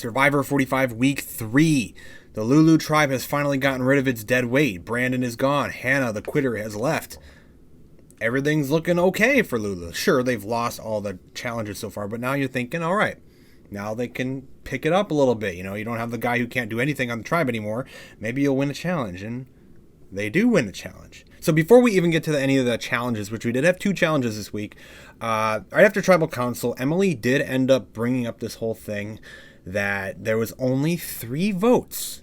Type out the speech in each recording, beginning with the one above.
Survivor 45 Week 3. The Lulu tribe has finally gotten rid of its dead weight. Brandon is gone. Hannah, the quitter, has left. Everything's looking okay for Lulu. Sure, they've lost all the challenges so far, but now you're thinking, all right, now they can pick it up a little bit. You know, you don't have the guy who can't do anything on the tribe anymore. Maybe you'll win a challenge, and they do win a challenge. So before we even get to any of the challenges, which we did have 2 challenges this week, right after Tribal Council, Emily did end up bringing up this whole thing that there was only 3 votes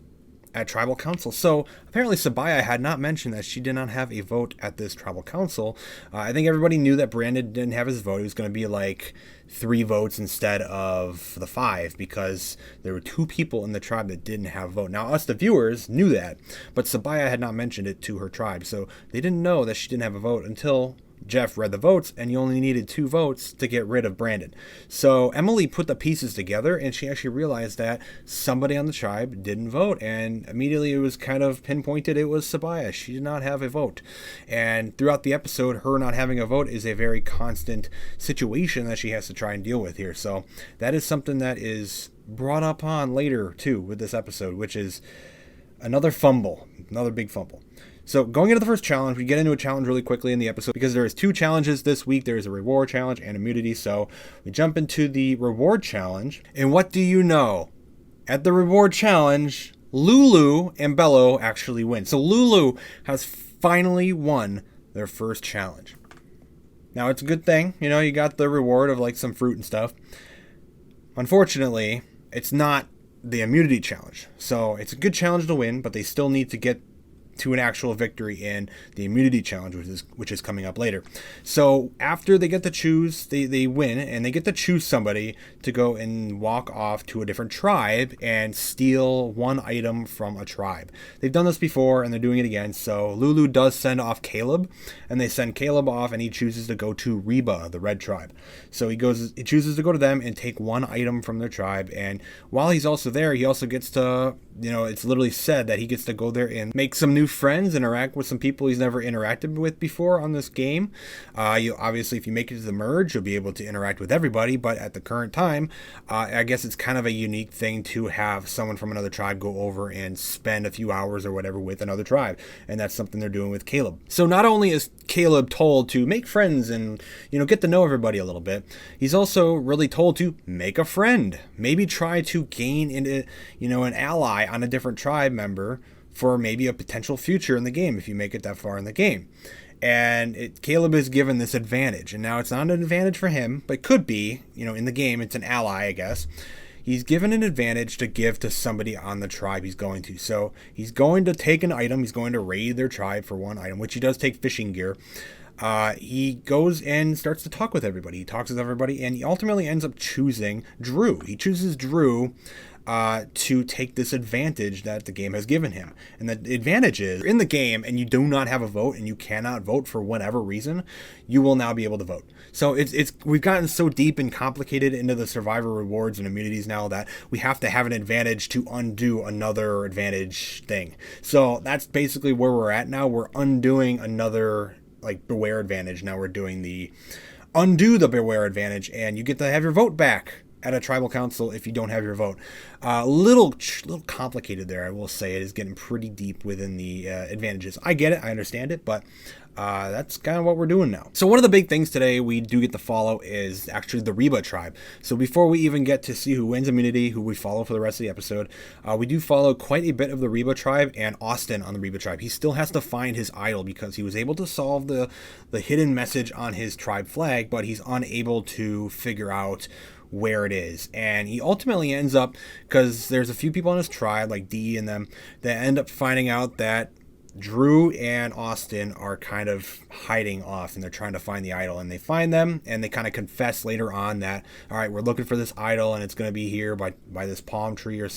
at Tribal Council. So apparently Sabaya had not mentioned that she did not have a vote at this Tribal Council. I think everybody knew that Brandon didn't have his vote. It was going to be like 3 votes instead of the 5 because there were 2 people in the tribe that didn't have a vote. Now us, the viewers, knew that, but Sabaya had not mentioned it to her tribe. So they didn't know that she didn't have a vote until Jeff read the votes, and you only needed 2 votes to get rid of Brandon. So Emily put the pieces together, and she actually realized that somebody on the tribe didn't vote, and immediately it was kind of pinpointed it was Sabaya. She did not have a vote. And throughout the episode, her not having a vote is a very constant situation that she has to try and deal with here. So that is something that is brought up on later, too, with this episode, which is another fumble, another big fumble. So going into the first challenge, we get into a challenge really quickly in the episode because there is 2 challenges this week. There is a reward challenge and immunity. So we jump into the reward challenge. And what do you know? At the reward challenge, Lulu and Bello actually win. So Lulu has finally won their first challenge. Now it's a good thing. You know, you got the reward of like some fruit and stuff. Unfortunately, it's not the immunity challenge. So it's a good challenge to win, but they still need to get to an actual victory in the immunity challenge, which is coming up later. So after they get to choose, they win, and they get to choose somebody to go and walk off to a different tribe and steal 1 item from a tribe. They've done this before, and they're doing it again. So Lulu does send off Caleb, and they send Caleb off, and he chooses to go to Reba, the red tribe. So he chooses to go to them and take 1 item from their tribe, and while he's also there, he also gets to, you know, it's literally said that he gets to go there and make some new friends, interact with some people he's never interacted with before on this game. You obviously, if you make it to the merge, you'll be able to interact with everybody, but at the current time, I guess it's kind of a unique thing to have someone from another tribe go over and spend a few hours or whatever with another tribe, and that's something they're doing with Caleb. So not only is Caleb told to make friends and, you know, get to know everybody a little bit, he's also really told to make a friend. Maybe try to gain into, you know, an ally on a different tribe member for maybe a potential future in the game if you make it that far in the game. And Caleb is given this advantage, and now it's not an advantage for him, but could be, you know, in the game it's an ally, I guess. He's given an advantage to give to somebody on the tribe he's going to. So he's going to take an item, he's going to raid their tribe for 1 item, which he does take fishing gear. He goes and starts to talk with everybody. He talks with everybody, and he ultimately ends up choosing Drew. He chooses Drew to take this advantage that the game has given him. And the advantage is, in the game and you do not have a vote and you cannot vote for whatever reason, you will now be able to vote. So we've gotten so deep and complicated into the survivor rewards and immunities now that we have to have an advantage to undo another advantage thing. So that's basically where we're at now. We're undoing another like beware advantage. Now we're doing the undo the beware advantage, and you get to have your vote back at a tribal council if you don't have your vote. Little complicated there, I will say. It is getting pretty deep within the advantages. I get it, I understand it, but that's kind of what we're doing now. So one of the big things today we do get to follow is actually the Reba tribe. So before we even get to see who wins immunity, who we follow for the rest of the episode, we do follow quite a bit of the Reba tribe and Austin on the Reba tribe. He still has to find his idol because he was able to solve the hidden message on his tribe flag, but he's unable to figure out where it is. And he ultimately ends up, because there's a few people on his tribe like Dee and them, that end up finding out that Drew and Austin are kind of hiding off, and they're trying to find the idol, and they find them, and they kind of confess later on that, all right, we're looking for this idol, and it's going to be here by this palm tree or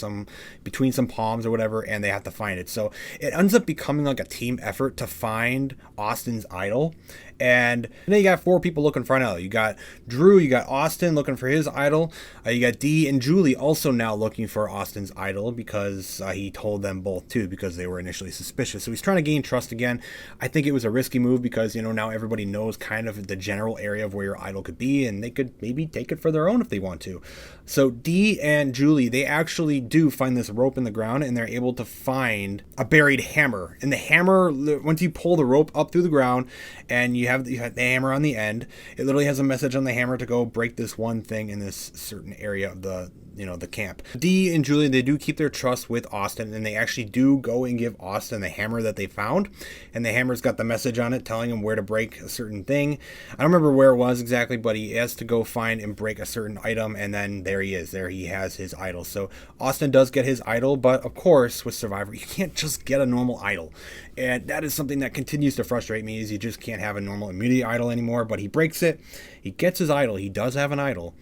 between some palms or whatever, and they have to find it. So it ends up becoming like a team effort to find Austin's idol. And then you got 4 people looking for an idol. You got Drew, you got Austin looking for his idol. You got Dee and Julie also now looking for Austin's idol because he told them both too, because they were initially suspicious. So he's trying to gain trust again. I think it was a risky move because, now everybody knows kind of the general area of where your idol could be, and they could maybe take it for their own if they want to. So Dee and Julie, they actually do find this rope in the ground, and they're able to find a buried hammer. And the hammer, once you pull the rope up through the ground and you have the hammer on the end, it literally has a message on the hammer to go break this one thing in this certain area of the camp. Dee and Julie, they do keep their trust with Austin, and they actually do go and give Austin the hammer that they found, and the hammer's got the message on it telling him where to break a certain thing. I don't remember where it was exactly, but he has to go find and break a certain item, and then there he is. There he has his idol. So Austin does get his idol, but of course with Survivor, you can't just get a normal idol, and that is something that continues to frustrate me, is you just can't have a normal immunity idol anymore. But he breaks it, he gets his idol, he does have an idol,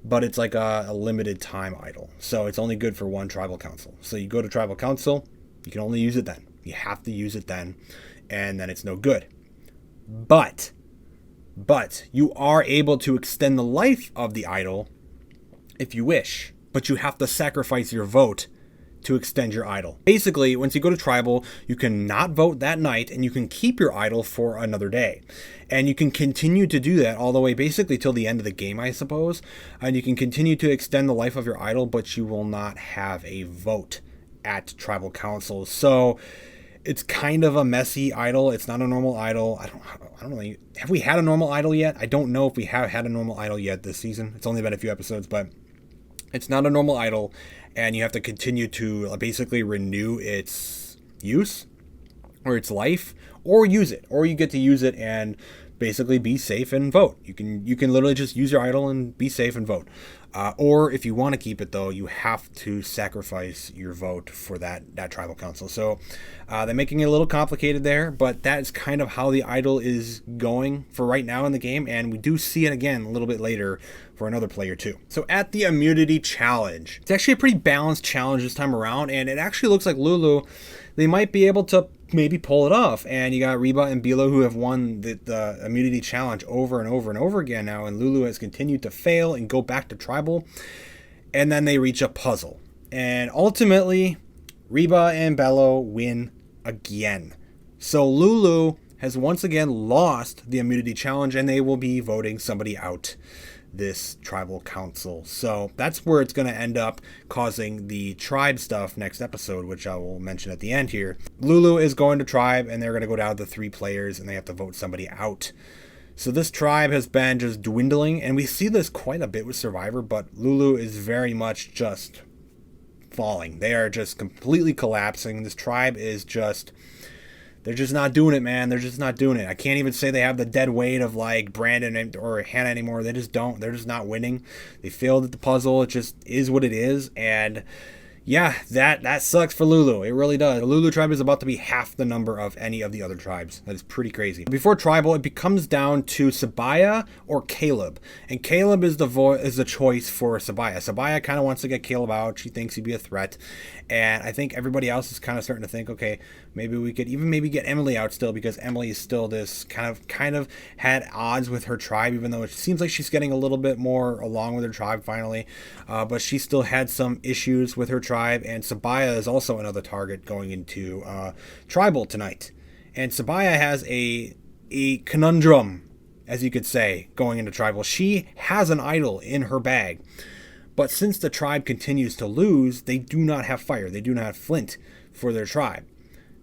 but it's like a limited time idol. So it's only good for one tribal council. So you go to tribal council, you can only use it then. You have to use it then, and then it's no good. But you are able to extend the life of the idol if you wish, but you have to sacrifice your vote to extend your idol. Basically, once you go to tribal, you can not vote that night, and you can keep your idol for another day. And you can continue to do that all the way basically till the end of the game, I suppose. And you can continue to extend the life of your idol, but you will not have a vote at tribal council. So it's kind of a messy idol. It's not a normal idol. I don't know. Have we had a normal idol yet? I don't know if we have had a normal idol yet this season. It's only been a few episodes, but it's not a normal idol, and you have to continue to basically renew its use or its life, or use it, or you get to use it and basically be safe and vote. You can literally just use your idol and be safe and vote. Or if you want to keep it, though, you have to sacrifice your vote for that tribal council. So they're making it a little complicated there, but that is kind of how the idol is going for right now in the game, and we do see it again a little bit later for another player too. So at the immunity challenge, it's actually a pretty balanced challenge this time around, and it actually looks like Lulu, they might be able to maybe pull it off. And you got Reba and Bilo, who have won the immunity challenge over and over and over again now, and Lulu has continued to fail and go back to tribal, and then they reach a puzzle, and ultimately Reba and Bello win again. So Lulu has once again lost the immunity challenge, and they will be voting somebody out this tribal council. So that's where it's going to end up causing the tribe stuff next episode, which I will mention at the end here. Lulu is going to tribe, and they're going to go down to 3 players, and they have to vote somebody out. So this tribe has been just dwindling, and we see this quite a bit with Survivor, but Lulu is very much just falling. They are just completely collapsing. This tribe is just, they're just not doing it, man. They're just not doing it. I can't even say they have the dead weight of like Brandon or Hannah anymore. They just don't. They're just not winning. They failed at the puzzle. It just is what it is. And yeah, that sucks for Lulu. It really does. The Lulu tribe is about to be half the number of any of the other tribes. That is pretty crazy. Before tribal, it becomes down to Sabaya or Caleb. And Caleb is the choice for Sabaya. Sabaya kind of wants to get Caleb out. She thinks he'd be a threat. And I think everybody else is kind of starting to think, okay, maybe we could even maybe get Emily out still, because Emily is still this kind of had odds with her tribe, even though it seems like she's getting a little bit more along with her tribe finally. But she still had some issues with her tribe. And Sabaya is also another target going into tribal tonight. And Sabaya has a conundrum, as you could say, going into tribal. She has an idol in her bag, but since the tribe continues to lose, they do not have fire. They do not have flint for their tribe.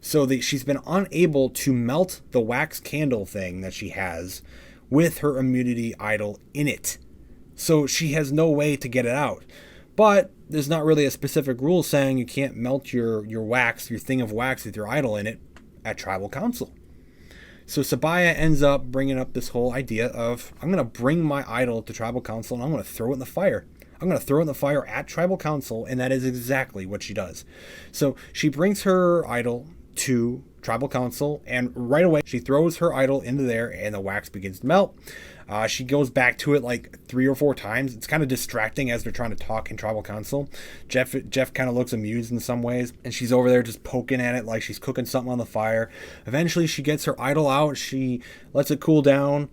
So she's been unable to melt the wax candle thing that she has with her immunity idol in it. So she has no way to get it out. But there's not really a specific rule saying you can't melt your wax, your thing of wax with your idol in it at tribal council. So Sabaya ends up bringing up this whole idea of, I'm going to bring my idol to tribal council and I'm going to throw it in the fire. I'm going to throw it in the fire at tribal council, and that is exactly what she does. So she brings her idol to tribal council, and right away she throws her idol into there and the wax begins to melt. She goes back to it like 3 or 4 times. It's kind of distracting as they're trying to talk in tribal council. Jeff kind of looks amused in some ways, and she's over there just poking at it like she's cooking something on the fire. Eventually she gets her idol out, she lets it cool down,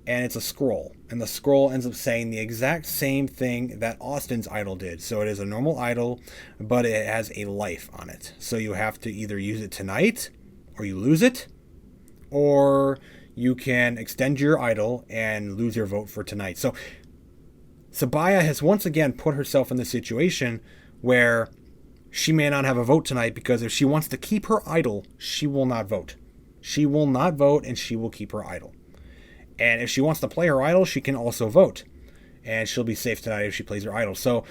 and it's a scroll. And the scroll ends up saying the exact same thing that Austin's idol did. So it is a normal idol, but it has a life on it. So you have to either use it tonight, or you lose it, or you can extend your idol and lose your vote for tonight. So Sabaya has once again put herself in the situation where she may not have a vote tonight, because if she wants to keep her idol, she will not vote. She will not vote, and she will keep her idol. And if she wants to play her idol, she can also vote. And she'll be safe tonight if she plays her idol. So,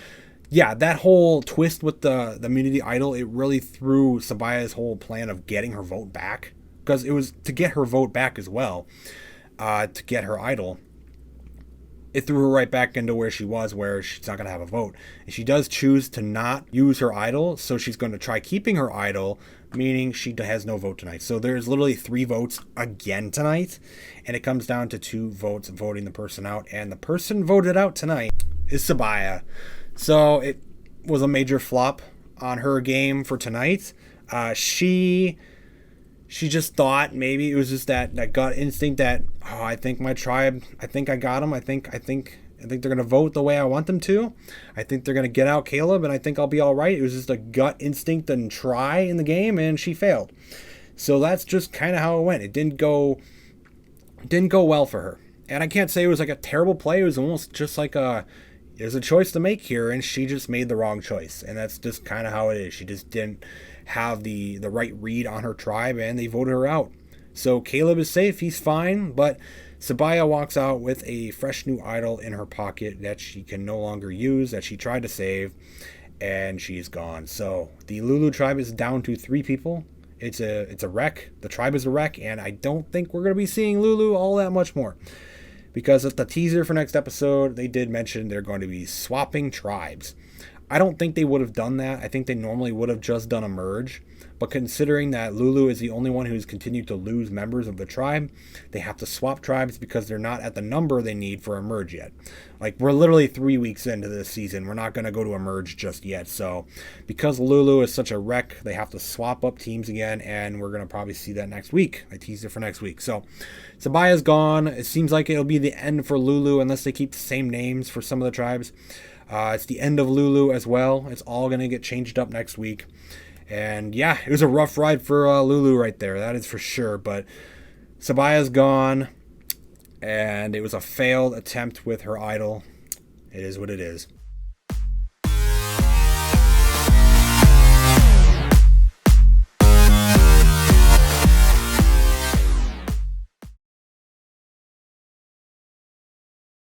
yeah, that whole twist with the immunity idol, it really threw Sabaya's whole plan of getting her vote back. Because it was to get her vote back as well, to get her idol. It threw her right back into where she was, where she's not going to have a vote. And she does choose to not use her idol, so she's going to try keeping her idol, meaning she has no vote tonight. So there's literally 3 votes again tonight, and it comes down to 2 votes voting the person out, and the person voted out tonight is Sabaya. So it was a major flop on her game for tonight. She just thought maybe it was just that gut instinct that, oh, I think my tribe, I think I got them. I think they're going to vote the way I want them to. I think they're going to get out Caleb, and I think I'll be all right. It was just a gut instinct and try in the game, and she failed. So that's just kind of how it went. It didn't go well for her. And I can't say it was like a terrible play. It was almost just like there's a choice to make here, and she just made the wrong choice. And that's just kind of how it is. She just didn't have the right read on her tribe, and they voted her out. So Caleb is safe. He's fine, but Sabaya walks out with a fresh new idol in her pocket that she can no longer use, that she tried to save, and she's gone. So the Lulu tribe is down to 3 people. It's a wreck. The tribe is a wreck, and I don't think we're going to be seeing Lulu all that much more. Because at the teaser for next episode, they did mention they're going to be swapping tribes. I don't think they would have done that. I think they normally would have just done a merge. But considering that Lulu is the only one who's continued to lose members of the tribe, they have to swap tribes because they're not at the number they need for a merge yet. Like, we're literally 3 weeks into this season. We're not going to go to a merge just yet. So because Lulu is such a wreck, they have to swap up teams again, and we're going to probably see that next week. I teased it for next week. So Sabaya's gone. It seems like it'll be the end for Lulu unless they keep the same names for some of the tribes. It's the end of Lulu as well. It's all going to get changed up next week. And yeah, it was a rough ride for Lulu right there. That is for sure. But Sabaya's gone, and it was a failed attempt with her idol. It is what it is.